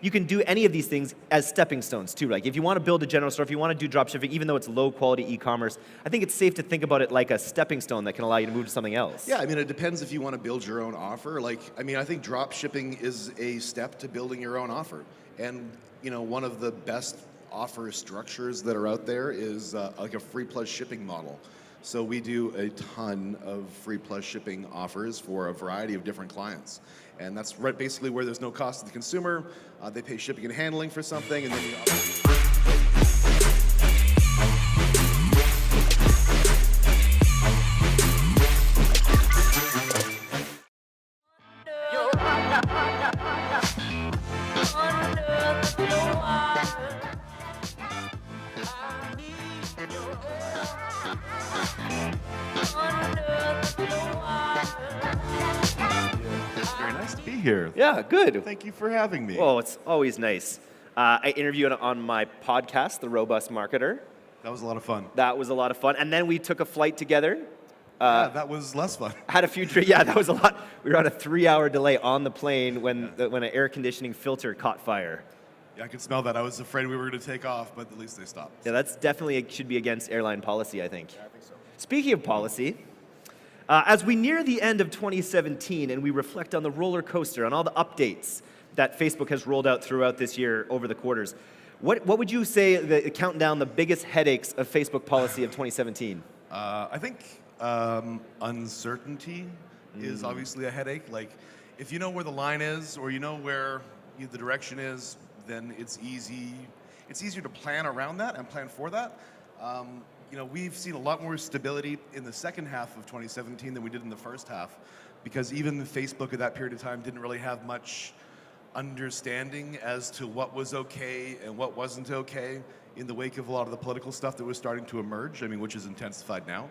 you can do any of these things as stepping stones too. Like if you want to build a general store, if you want to do dropshipping, even though it's low quality e-commerce, I think it's safe to think about it like a stepping stone that can allow you to move to something else. Yeah, I mean, it depends if you want to build your own offer. Like, I mean, I think drop shipping is a step to building your own offer. And, one of the best offer structures that are out there is like a free plus shipping model. So we do a ton of free plus shipping offers for a variety of different clients. And that's right, basically where there's no cost to the consumer. They pay shipping and handling for something, and then you Very nice to be here. Yeah, good. Thank you for having me. Well, it's always nice. I interviewed on my podcast, The Robust Marketer. That was a lot of fun. That was a lot of fun. And then we took a flight together. Yeah, that was less fun. Had a few yeah, that was a lot. We were on a 3-hour delay on the plane when an air conditioning filter caught fire. Yeah, I could smell that. I was afraid we were going to take off, but at least they stopped. Yeah, that's definitely should be against airline policy, I think. Yeah, I think so. Speaking of policy, as we near the end of 2017 and we reflect on the roller coaster, on all the updates that Facebook has rolled out throughout this year over the quarters, what would you say, counting down the biggest headaches of Facebook policy of 2017? I think uncertainty is obviously a headache. Like, if you know where the line is or you know where the direction is, then it's easier to plan around that and plan for that. We've seen a lot more stability in the second half of 2017 than we did in the first half, because even Facebook at that period of time didn't really have much understanding as to what was okay and what wasn't okay in the wake of a lot of the political stuff that was starting to emerge, which is intensified now.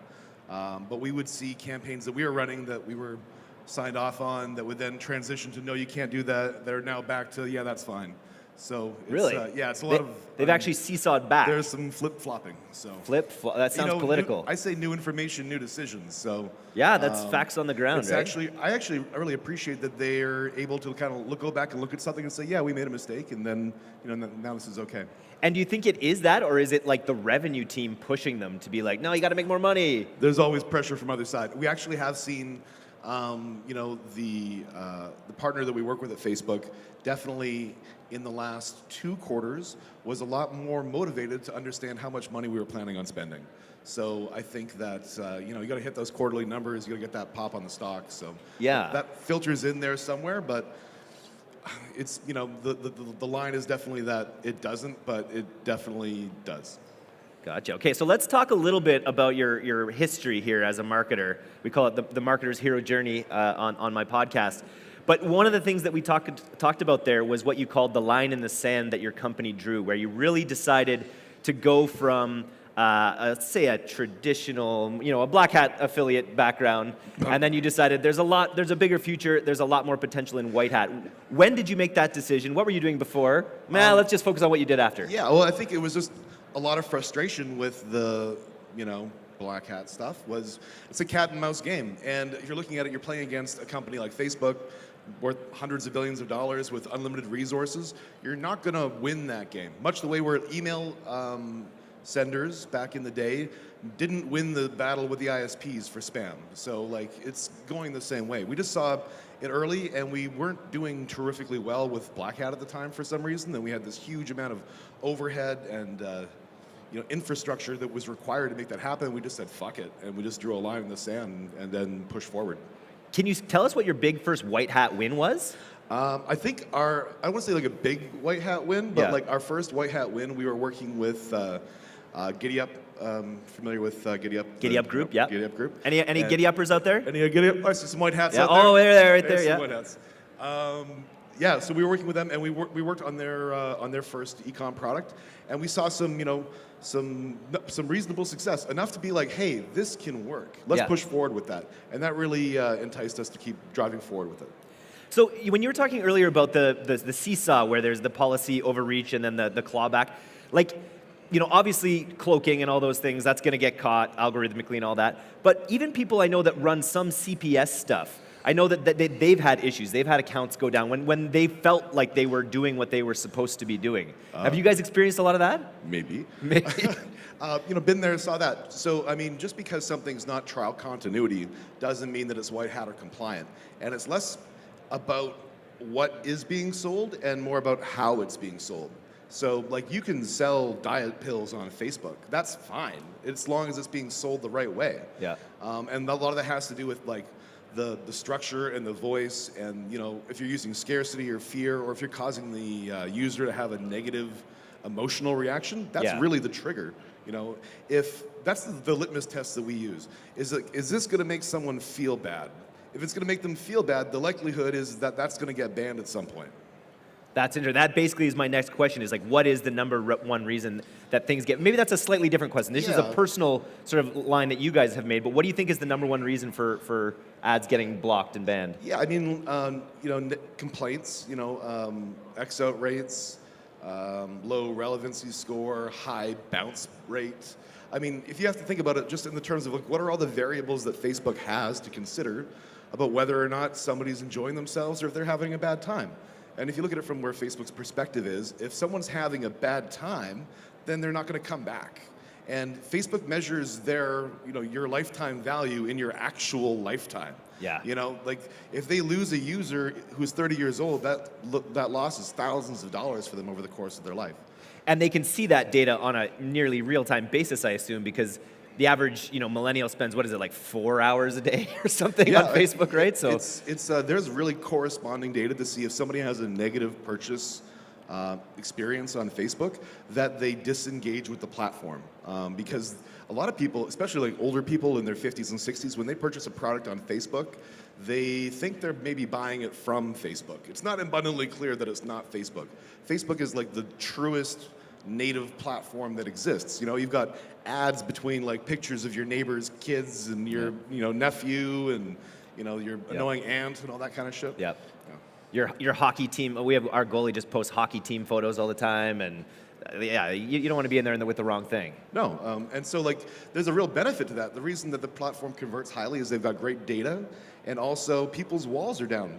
But we would see campaigns that we were running that we were signed off on that would then transition to, no, you can't do that. They're now back to, yeah, that's fine. So it's, really, it's a lot of. They've actually seesawed back. There's some flip-flopping. So that sounds political. I say new information, new decisions. So yeah, that's facts on the ground. Right? I really appreciate that they're able to kind of go back and look at something and say, yeah, we made a mistake, and then now this is okay. And do you think it is that, or is it like the revenue team pushing them to be like, no, you got to make more money? There's always pressure from other side. We actually have seen, the partner that we work with at Facebook definitely in the last 2 quarters was a lot more motivated to understand how much money we were planning on spending. So I think that you got to hit those quarterly numbers. You got to get that pop on the stock. So yeah, that filters in there somewhere, but. It's the line is definitely that it doesn't, but it definitely does. Gotcha. Okay, so let's talk a little bit about your history here as a marketer. We call it the marketer's hero journey on my podcast. But one of the things that we talked about there was what you called the line in the sand that your company drew, where you really decided to go from say a traditional, a black hat affiliate background, and then you decided there's a bigger future, there's a lot more potential in white hat. When did you make that decision? What were you doing before? Let's just focus on what you did after. Yeah, well, I think it was just a lot of frustration with the, black hat stuff. It's a cat and mouse game, and if you're looking at it, you're playing against a company like Facebook, worth hundreds of billions of dollars with unlimited resources. You're not going to win that game. Much the way where email senders back in the day didn't win the battle with the ISPs for spam. So it's going the same way. We just saw it early, and we weren't doing terrifically well with Black Hat at the time for some reason. Then we had this huge amount of overhead and infrastructure that was required to make that happen. We just said fuck it, and we just drew a line in the sand and then pushed forward. Can you tell us what your big first white hat win was? I think I wouldn't say like a big white hat win, but our first white hat win, we were working with Giddy Up, familiar with Giddy Up? Giddy Up Group, yeah. Giddy Up Group. Any Giddy Uppers out there? Any Giddy Up? I see some white hats out there. Oh, right there, Some yeah. white hats. So we were working with them, and we worked on their first e-com product, and we saw some reasonable success, enough to be like, hey, this can work. Let's push forward with that, and that really enticed us to keep driving forward with it. So when you were talking earlier about the seesaw, where there's the policy overreach and then the clawback, obviously cloaking and all those things, that's going to get caught algorithmically and all that. But even people I know that run some CPS stuff I know that they've had issues. They've had accounts go down when they felt like they were doing what they were supposed to be doing. Have you guys experienced a lot of that? Maybe. Maybe. Been there, saw that. So, I mean, just because something's not trial continuity doesn't mean that it's white hat or compliant. And it's less about what is being sold and more about how it's being sold. So, like, you can sell diet pills on Facebook. That's fine, as long as it's being sold the right way. Yeah. And a lot of that has to do with, like, the structure and the voice, and, if you're using scarcity or fear, or if you're causing the user to have a negative emotional reaction, that's really the trigger. If that's the litmus test that we use, is this going to make someone feel bad? If it's going to make them feel bad, the likelihood is that that's going to get banned at some point. That's interesting. That basically is my next question, is like, what is the number one reason that things get, maybe that's a slightly different question. This is a personal sort of line that you guys have made, but what do you think is the number one reason for ads getting blocked and banned? Yeah, I mean, complaints, X out rates, low relevancy score, high bounce rate. I mean, if you have to think about it just in the terms of, like, what are all the variables that Facebook has to consider about whether or not somebody's enjoying themselves or if they're having a bad time. And if you look at it from where Facebook's perspective is, if someone's having a bad time, then they're not going to come back. And Facebook measures their, your lifetime value in your actual lifetime. Yeah. Like, if they lose a user who's 30 years old, that loss is thousands of dollars for them over the course of their life. And they can see that data on a nearly real-time basis, I assume, because the average, millennial spends, what is it, like 4 hours a day or something on Facebook, right? So it's there's really corresponding data to see if somebody has a negative purchase experience on Facebook, that they disengage with the platform. Because a lot of people, especially like older people in their 50s and 60s, when they purchase a product on Facebook, they think they're maybe buying it from Facebook. It's not abundantly clear that it's not Facebook. Facebook is like the truest native platform that exists. You've got ads between, like, pictures of your neighbor's kids and your nephew and your annoying aunt and all that kind of shit. Yeah. Your hockey team. We have our goalie just posts hockey team photos all the time, and you don't want to be in there with the wrong thing. No, and so, like, there's a real benefit to that. The reason that the platform converts highly is they've got great data, and also people's walls are down.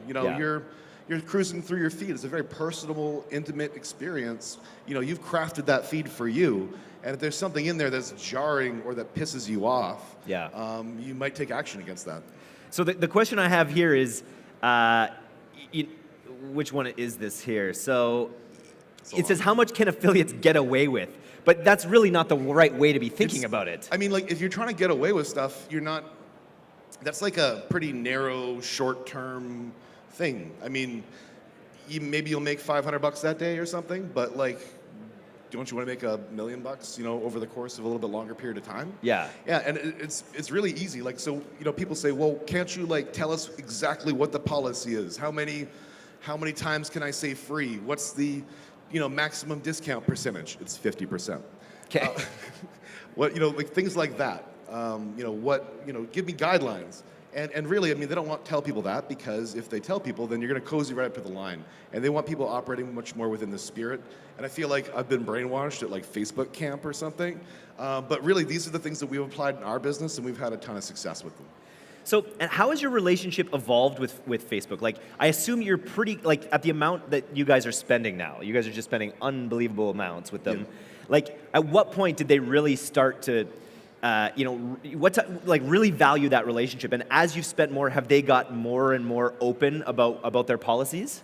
You're cruising through your feed. It's a very personal, intimate experience. You've crafted that feed for you, and if there's something in there that's jarring or that pisses you off, you might take action against that. So the question I have here is, which one is this here? So it says, how much can affiliates get away with? But that's really not the right way to be thinking about it. I mean, like, if you're trying to get away with stuff, that's like a pretty narrow, short-term thing. I mean, maybe you'll make $500 that day or something, but, like, don't you want to make $1 million, over the course of a little bit longer period of time? Yeah. Yeah, and it's really easy. Like, so, people say, well, can't you, like, tell us exactly what the policy is? How many times can I say free? What's the, maximum discount percentage? It's 50%. Okay. Like, things like that. Give me guidelines. And really, I mean, they don't want to tell people that, because if they tell people, then you're going to cozy right up to the line. And they want people operating much more within the spirit. And I feel like I've been brainwashed at, like, Facebook camp or something. But really, these are the things that we've applied in our business, and we've had a ton of success with them. So, and how has your relationship evolved with Facebook? Like, I assume you're pretty, like, at the amount that you guys are spending now. You guys are just spending unbelievable amounts with them. Yeah. Like, at what point did they really start to, really value that relationship? And as you've spent more, have they got more and more open about their policies?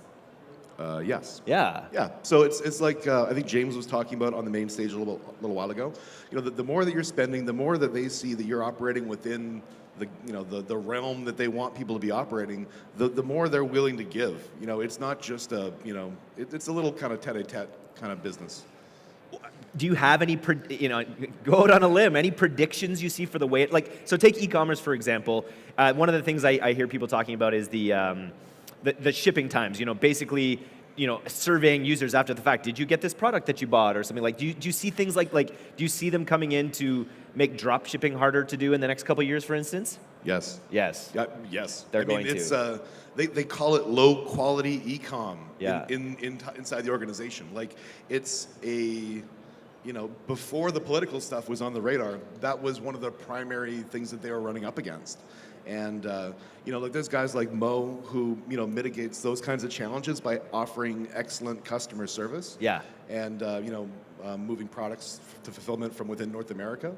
Yes. Yeah. Yeah. So it's like I think James was talking about on the main stage a little while ago. The more that you're spending, the more that they see that you're operating within the realm that they want people to be operating, the more they're willing to give. It's not just it's a little kind of tete-a-tete kind of business. Do you have any, go out on a limb, any predictions you see for the way so take e-commerce, for example. One of the things I hear people talking about is the shipping times, basically, surveying users after the fact. Did you get this product that you bought or something? Like, do you see things like do you see them coming in to make drop shipping harder to do in the next couple of years, for instance? Yes. Yes. Yes. They're going to. They call it low quality e-com inside the organization. Like, it's before the political stuff was on the radar, that was one of the primary things that they were running up against. And like there's guys like Mo who mitigates those kinds of challenges by offering excellent customer service. Yeah. And moving products to fulfillment from within North America.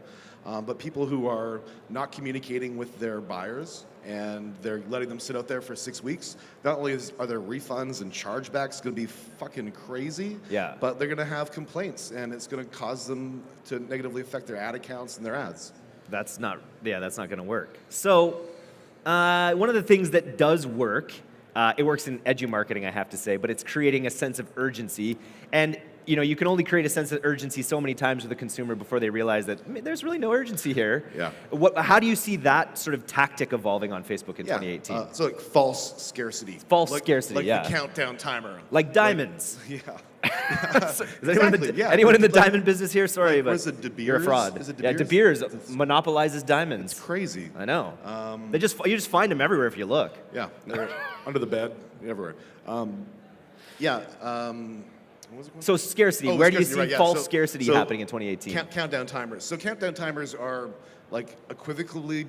But people who are not communicating with their buyers and they're letting them sit out there for 6 weeks, not only are there refunds and chargebacks going to be fucking crazy, Yeah. but they're going to have complaints and it's going to cause them to negatively affect their ad accounts and their ads. That's not going to work. So one of the things that does work, it works in edu marketing, I have to say, but it's creating a sense of urgency. And you can only create a sense of urgency so many times with the consumer before they realize that there's really no urgency here. Yeah. How do you see that sort of tactic evolving on Facebook in 2018? So like false scarcity. False scarcity, like yeah. the countdown timer. Like diamonds. Yeah. Is anyone in the diamond business here? Sorry, but is it, De Beers? you're a fraud. Is it De Yeah, De Beers? Beers monopolizes diamonds. It's crazy. I know. You just find them everywhere if you look. Yeah, they're under the bed, everywhere. What was it called? So scarcity. Oh, Where do you scarcity, see right, yeah. false So- scarcity so happening in 2018? Countdown timers. So countdown timers are like equivocally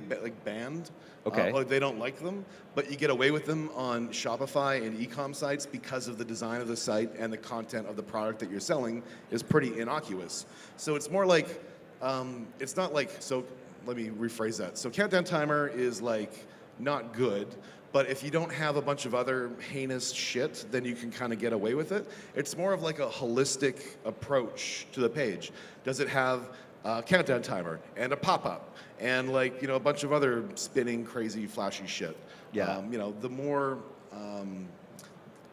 banned. Okay. Like they don't like them, but you get away with them on Shopify and e-com sites because of the design of the site and the content of the product that you're selling is pretty innocuous. So it's more like, it's not like, so let me rephrase that. So countdown timer is like not good, but if you don't have a bunch of other heinous shit, then you can kind of get away with it. It's more of like a holistic approach to the page. Does it have a countdown timer and a pop-up and like, a bunch of other spinning, crazy, flashy shit? Yeah. The more,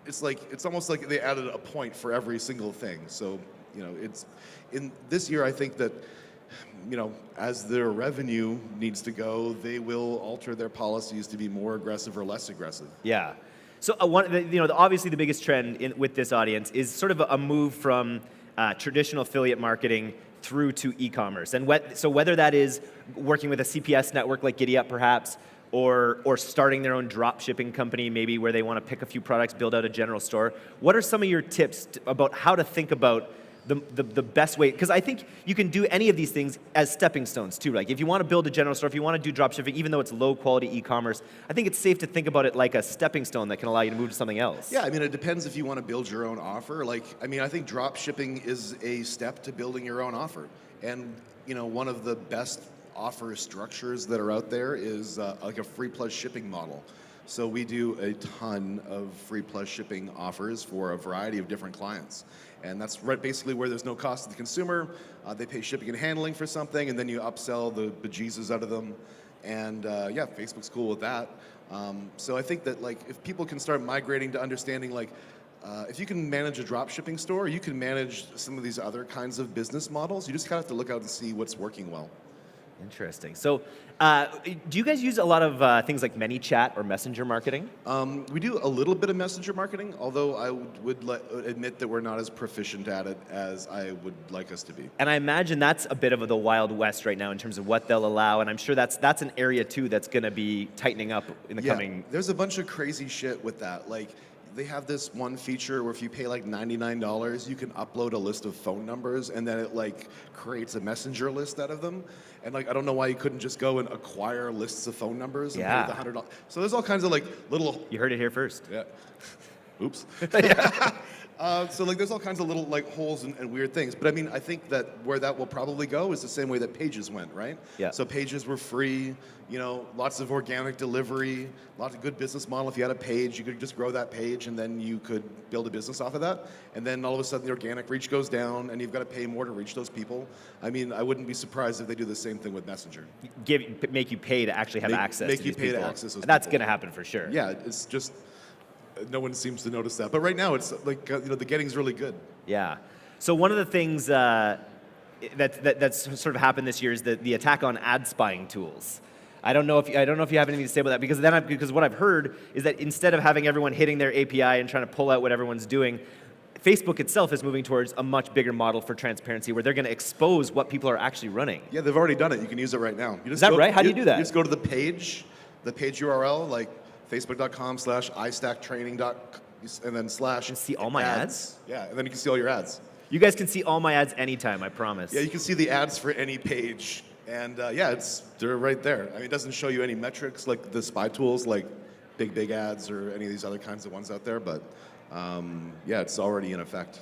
it's almost like they added a point for every single thing. So, it's, in this year, I think that, as their revenue needs to go, they will alter their policies to be more aggressive or less aggressive. Yeah. So obviously the biggest trend with this audience is sort of a move from traditional affiliate marketing through to e-commerce. And so whether that is working with a CPS network like GiddyUp perhaps, or starting their own drop shipping company maybe where they want to pick a few products, build out a general store, what are some of your tips about how to think about the best way? Because I think you can do any of these things as stepping stones too. Like if you want to build a general store, if you want to do drop shipping, even though it's low quality e-commerce, I think it's safe to think about it like a stepping stone that can allow you to move to something else. Yeah, it depends if you want to build your own offer. I think drop shipping is a step to building your own offer. And, one of the best offer structures that are out there is like a free plus shipping model. So we do a ton of free plus shipping offers for a variety of different clients. And that's basically where there's no cost to the consumer. They pay shipping and handling for something, and then you upsell the bejesus out of them. And Facebook's cool with that. So I think that if people can start migrating to understanding if you can manage a drop shipping store, you can manage some of these other kinds of business models. You just kind of have to look out and see what's working well. Interesting. So do you guys use a lot of things like ManyChat or messenger marketing? We do a little bit of messenger marketing, although I would admit that we're not as proficient at it as I would like us to be. And I imagine that's a bit of the Wild West right now in terms of what they'll allow, and I'm sure that's an area too that's going to be tightening up in the coming... There's a bunch of crazy shit with that. They have this one feature where if you pay $99, you can upload a list of phone numbers, and then it creates a messenger list out of them. And I don't know why you couldn't just go and acquire lists of phone numbers and pay the $100. So there's all kinds of little. You heard it here first. Yeah. Oops. So there's all kinds of little holes and weird things. But I think that where that will probably go is the same way that Pages went, right? Yeah. So Pages were free, lots of organic delivery, lots of good business model. If you had a page, you could just grow that page and then you could build a business off of that. And then all of a sudden the organic reach goes down and you've got to pay more to reach those people. I wouldn't be surprised if they do the same thing with Messenger. Make you pay to actually have access to these people. Make you pay to access those That's people. going to happen for sure. Yeah, it's just... No one seems to notice that. But right now, it's the getting's really good. Yeah. So one of the things that's sort of happened this year is the attack on ad spying tools. I don't know if you have anything to say about that, because what I've heard is that instead of having everyone hitting their API and trying to pull out what everyone's doing, Facebook itself is moving towards a much bigger model for transparency where they're going to expose what people are actually running. Yeah, they've already done it. You can use it right now. Is that right? How do you do that? You just go to the page URL, facebook.com/istacktraining. And then / and see all my ads? Yeah, and then you can see all your ads. You guys can see all my ads anytime, I promise. Yeah, you can see the ads for any page And yeah, they're right there. I mean, it doesn't show you any metrics like the spy tools, like big ads or any of these other kinds of ones out there. But yeah, it's already in effect.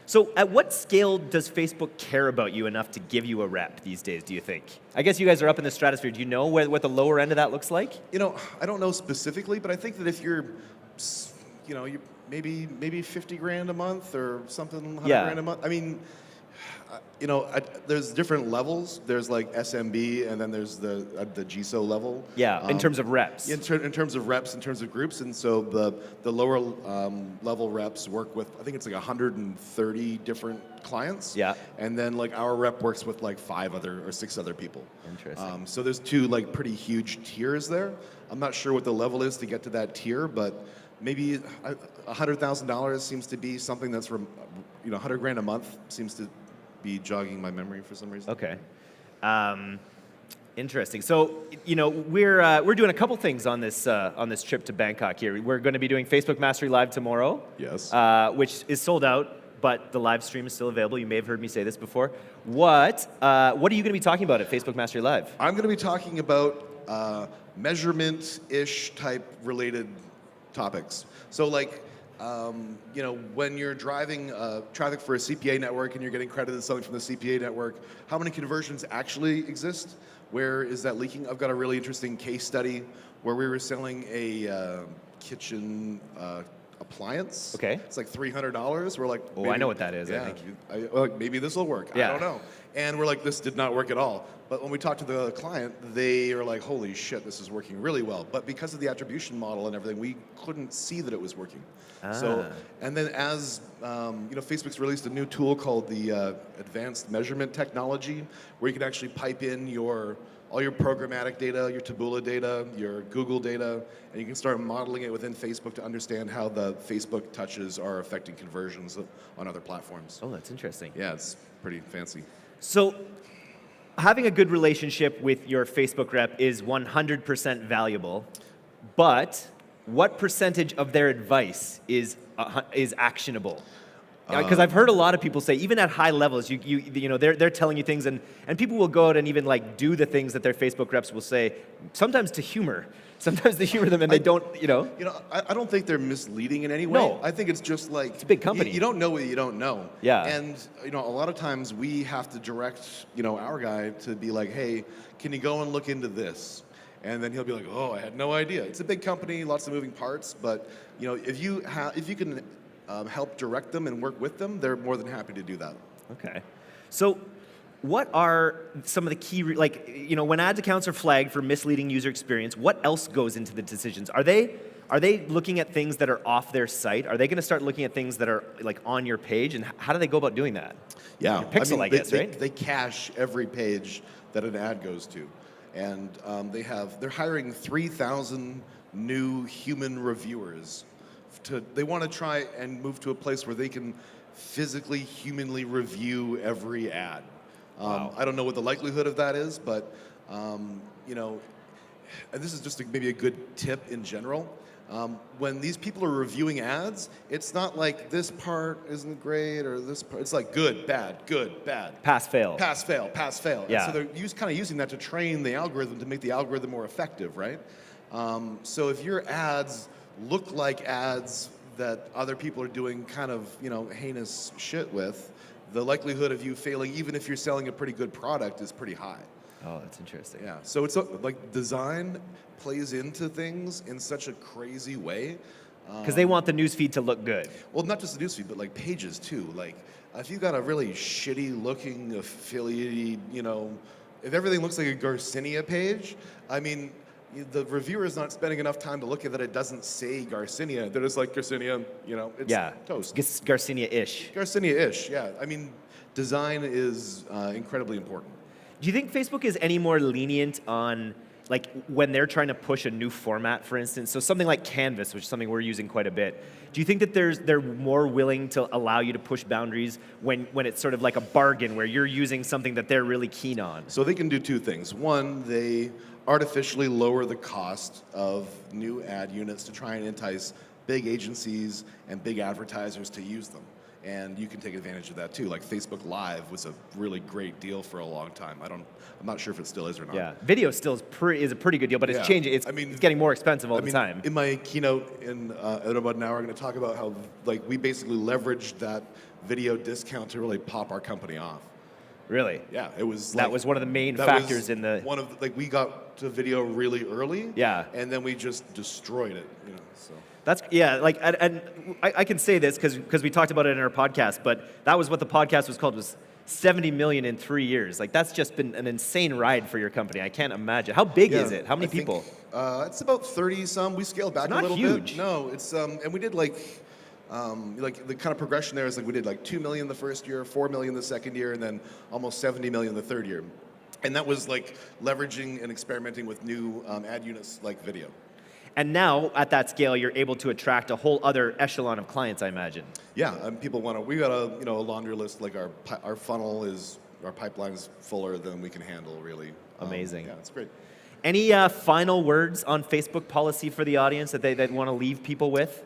So at what scale does Facebook care about you enough to give you a rep these days, do you think? I guess you guys are up in the stratosphere. Do you know what the lower end of that looks like? You know, I don't know specifically, but I think that if you're, you know, you maybe 50 grand a month or something, 100 grand a month. I mean, you know, there's different levels. There's like SMB, and then there's the GSO level. Yeah, in terms of reps. In terms of reps, in terms of groups, and so the lower level reps work with, I think it's like 130 different clients. Yeah. And then like our rep works with like 6 other people. Interesting. So there's 2 like pretty huge tiers there. I'm not sure what the level is to get to that tier, but maybe $100,000 seems to be something that's from, you know, 100 grand a month seems to be jogging my memory for some reason. Okay. Interesting. So, you know, we're doing a couple things on this trip to Bangkok here. We're going to be doing Facebook Mastery Live tomorrow. Yes. Which is sold out, but the live stream is still available. You may have heard me say this before. What are you going to be talking about at Facebook Mastery Live? I'm going to be talking about measurement-ish type related topics. So like, you know, when you're driving traffic for a CPA network and you're getting credited something from the CPA network, how many conversions actually exist? Where is that leaking? I've got a really interesting case study where we were selling a kitchen appliance. Okay. It's like $300. We're like, oh, I know what that is. Yeah, I think. like maybe this will work. Yeah. I don't know. And we're like, this did not work at all. But when we talked to the client, they are like, holy shit, this is working really well. But because of the attribution model and everything, we couldn't see that it was working. So, and then as you know, Facebook's released a new tool called the Advanced Measurement Technology, where you can actually pipe in all your programmatic data, your Taboola data, your Google data, and you can start modeling it within Facebook to understand how the Facebook touches are affecting conversions on other platforms. Oh, that's interesting. Yeah, it's pretty fancy. So, having a good relationship with your Facebook rep is 100% valuable, but what percentage of their advice is actionable? Because I've heard a lot of people say, even at high levels, you know, they're telling you things, and people will go out and even like do the things that their Facebook reps will say, sometimes to humor. Sometimes they humor them and they don't, you know. You know, I don't think they're misleading in any way. No. I think it's just like it's a big company. You don't know what you don't know. Yeah. And you know, a lot of times we have to direct, you know, our guy to be like, hey, can you go and look into this? And then he'll be like, oh, I had no idea. It's a big company, lots of moving parts, but you know, if you can help direct them and work with them, they're more than happy to do that. Okay. So what are some of the key, like, you know, when ads accounts are flagged for misleading user experience, what else goes into the decisions? Are they looking at things that are off their site? Are they going to start looking at things that are like on your page? And how do they go about doing that? Yeah. Your pixel, I guess, right? They cache every page that an ad goes to. And they're hiring 3,000 new human reviewers. They want to try and move to a place where they can physically, humanly review every ad. Wow. I don't know what the likelihood of that is, but you know, and this is just maybe a good tip in general. When these people are reviewing ads, it's not like this part isn't great or this part. It's like good, bad, Pass, fail. pass, fail, pass, fail. Yeah. And so they're kind of using that to train the algorithm to make the algorithm more effective, right? So if your ads look like ads that other people are doing kind of, you know, heinous shit with, the likelihood of you failing, even if you're selling a pretty good product, is pretty high. Oh, that's interesting. Yeah, so it's like design plays into things in such a crazy way. Because they want the newsfeed to look good. Well, not just the newsfeed, but like pages too. Like if you've got a really shitty looking affiliate, you know, if everything looks like a Garcinia page, I mean, the reviewer is not spending enough time to look at that it doesn't say Garcinia. They're just like Garcinia, you know, it's toast. Garcinia-ish. Garcinia-ish, yeah. I mean, design is incredibly important. Do you think Facebook is any more lenient on, like, when they're trying to push a new format, for instance? So something like Canvas, which is something we're using quite a bit. Do you think that they're more willing to allow you to push boundaries when it's sort of like a bargain where you're using something that they're really keen on? So they can do two things. One, they artificially lower the cost of new ad units to try and entice big agencies and big advertisers to use them. and you can take advantage of that too. Like Facebook Live was a really great deal for a long time. I'm not sure if it still is or not. Yeah, video still is a pretty good deal, but it's Yeah. changing. It's getting more expensive all I the mean, time. in my keynote in about an hour, I'm going to talk about how like we basically leveraged that video discount to really pop our company off. Really? Yeah, it was. That like, was one of the main that factors was in the. one of like we got to video really early. Yeah. And then we just destroyed it. You know. So. That's like, and I can say this because we talked about it in our podcast, but that was what the podcast was called, was 70 million in 3 years. Like that's just been an insane ride for your company. I can't imagine. How big is it? How many people? It's about 30 some. We scaled back not a little huge. bit. No, it's and we did like the kind of progression there is like we did like 2 million the first year, 4 million the second year, and then almost 70 million the third year. And that was like leveraging and experimenting with new ad units like video. And now, at that scale, you're able to attract a whole other echelon of clients, I imagine. Yeah, people want to. We got a a laundry list. Like our funnel is our pipeline is fuller than we can handle. Really Amazing. Yeah, it's great. Any final words on Facebook policy for the audience that they'd want to leave people with?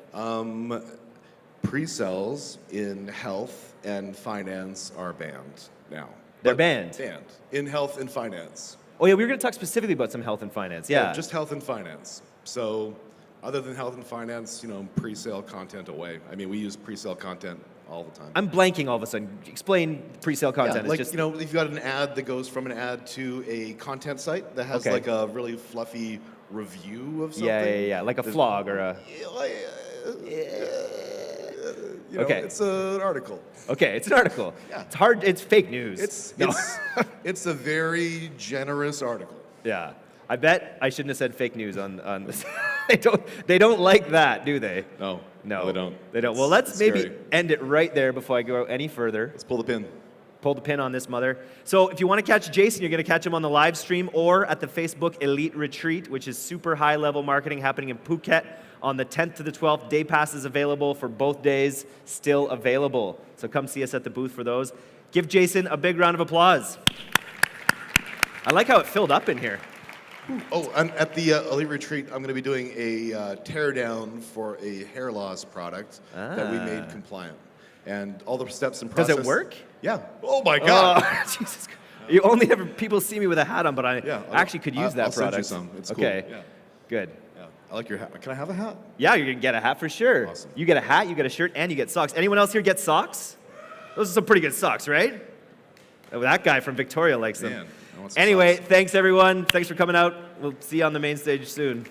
Pre-sales in health and finance are banned now. They're banned. Banned in health and finance. Oh yeah, we were going to talk specifically about some health and finance. Yeah. Just health and finance. So, other than health and finance, pre-sale content away. I mean, we use pre-sale content all the time. I'm blanking all of a sudden. Explain pre-sale content. Yeah, like, it's just, if you've got an ad that goes from an ad to a content site that has like a really fluffy review of something. Yeah, like a flog or a. Okay. It's an article. Okay, it's an article. Yeah. It's hard. It's fake news. It's a very generous article. Yeah. I bet I shouldn't have said fake news on this. They don't like that, do they? No, they don't. They don't. Well, let's maybe end it right there before I go any further. Let's pull the pin. Pull the pin on this mother. So if you want to catch Jason, you're going to catch him on the live stream or at the Facebook Elite Retreat, which is super high-level marketing happening in Phuket on the 10th to the 12th. Day passes available for both days, still available. So come see us at the booth for those. Give Jason a big round of applause. I like how it filled up in here. Oh, and at the Elite Retreat, I'm going to be doing a teardown for a hair loss product that we made compliant. And all the steps and process. Does it work? Yeah. Oh my God. Oh, Jesus Christ. You only ever people see me with a hat on, but I actually could use that I'll product. Send you some. It's okay. cool. Yeah. Good. Yeah. I like your hat. Can I have a hat? Yeah, you're gonna get a hat for sure. Awesome. You get a hat, you get a shirt, and you get socks. Anyone else here get socks? Those are some pretty good socks, right? Oh, that guy from Victoria likes them. Man, I want some anyway, socks. thanks everyone. Thanks for coming out. We'll see you on the main stage soon.